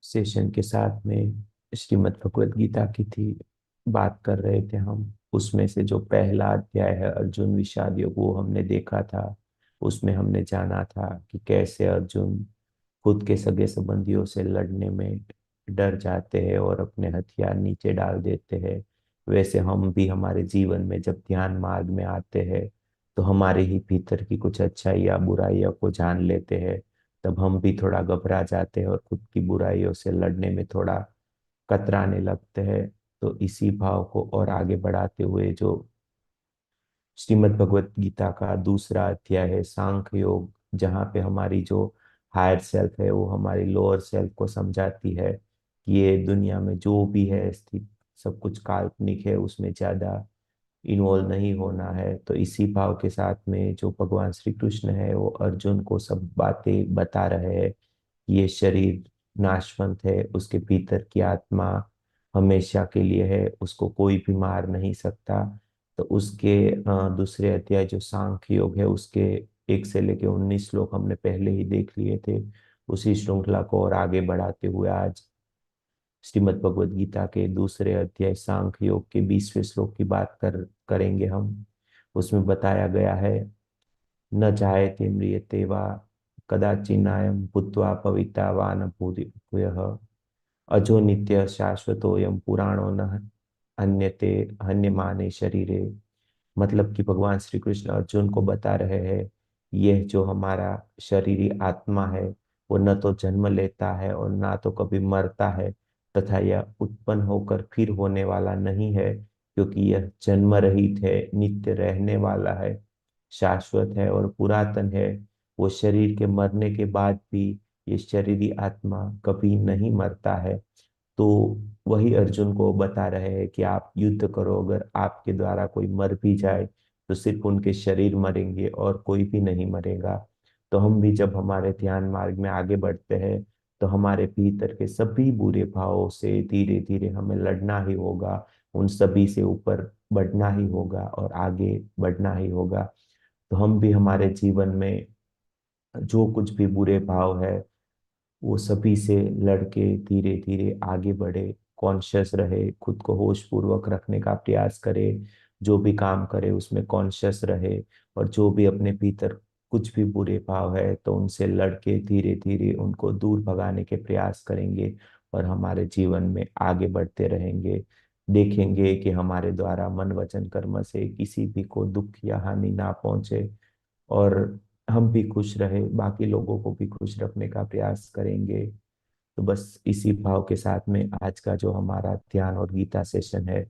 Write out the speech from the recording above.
Session के साथ में श्रीमद् भगवत गीता की थी, बात कर रहे थे हम। उसमें से जो पहला अध्याय है अर्जुन विषाद योग, वो हमने देखा था। उसमें हमने जाना था कि कैसे अर्जुन खुद के सगे संबंधियों से लड़ने में डर जाते हैं और अपने हथियार नीचे डाल देते हैं। वैसे हम भी हमारे जीवन में जब ध्यान मार्ग में आते हैं तो हमारे ही भीतर की कुछ अच्छाई या बुराइयों को जान लेते हैं। तब हम भी थोड़ा घबरा जाते हैं और खुद की बुराइयों से लड़ने में थोड़ा कतराने लगते हैं। तो इसी भाव को और आगे बढ़ाते हुए जो श्रीमद् भगवत गीता का दूसरा अध्याय है सांख्य योग, जहाँ पे हमारी जो हायर सेल्फ है वो हमारी लोअर सेल्फ को समझाती है कि ये दुनिया में जो भी है स्थित सब कुछ काल्पनिक है, उसमें ज्यादा इन्वॉल्व नहीं होना है। तो इसी भाव के साथ में जो भगवान श्री कृष्ण है वो अर्जुन को सब बातें बता रहे हैं। ये शरीर नाशवंत है, उसके भीतर की आत्मा हमेशा के लिए है, उसको कोई भी मार नहीं सकता। तो उसके दूसरे अध्याय जो सांख्य योग है उसके 1 से लेके 19 श्लोक हमने पहले ही देख लिए थे। उसी श्रृंखला को और आगे बढ़ाते हुए आज श्रीमद् भगवद गीता के दूसरे अध्याय सांख्य योग के 20वें श्लोक की बात करेंगे हम। उसमें बताया गया है, न जायते म्रियते वा कदाचिन्नायं भूत्वा भविता वा न भूयः अजो नित्य शाश्वतोयम पुराणो न हन्यते हन्यमाने शरीरे। मतलब कि भगवान श्री कृष्ण अर्जुन को बता रहे हैं, यह जो हमारा शरीरी आत्मा है वो न तो जन्म लेता है और ना तो कभी मरता है, तथा यह उत्पन्न होकर फिर होने वाला नहीं है, क्योंकि यह जन्म रहित है, नित्य रहने वाला है, शाश्वत है और पुरातन है। वो शरीर के मरने के बाद भी ये शरीरी आत्मा कभी नहीं मरता है। तो वही अर्जुन को बता रहे हैं कि आप युद्ध करो, अगर आपके द्वारा कोई मर भी जाए तो सिर्फ उनके शरीर मरेंगे और कोई भी नहीं मरेगा। तो हम भी जब हमारे ध्यान मार्ग में आगे बढ़ते हैं तो हमारे भीतर के सभी बुरे भावों से धीरे धीरे हमें लड़ना ही होगा, उन सभी से ऊपर बढ़ना ही होगा और आगे बढ़ना ही होगा। तो हम भी हमारे जीवन में जो कुछ भी बुरे भाव है वो सभी से लड़के धीरे धीरे आगे बढ़े, कॉन्शियस रहे, खुद को होश पूर्वक रखने का प्रयास करे, जो भी काम करे उसमें कॉन्शियस रहे। और जो भी अपने भीतर कुछ भी बुरे भाव है तो उनसे लड़के धीरे धीरे उनको दूर भगाने के प्रयास करेंगे और हमारे जीवन में आगे बढ़ते रहेंगे। देखेंगे कि हमारे द्वारा मन वचन कर्म से किसी भी को दुख या हानि ना पहुंचे और हम भी खुश रहे, बाकी लोगों को भी खुश रखने का प्रयास करेंगे। तो बस इसी भाव के साथ में आज का जो हमारा ध्यान और गीता सेशन है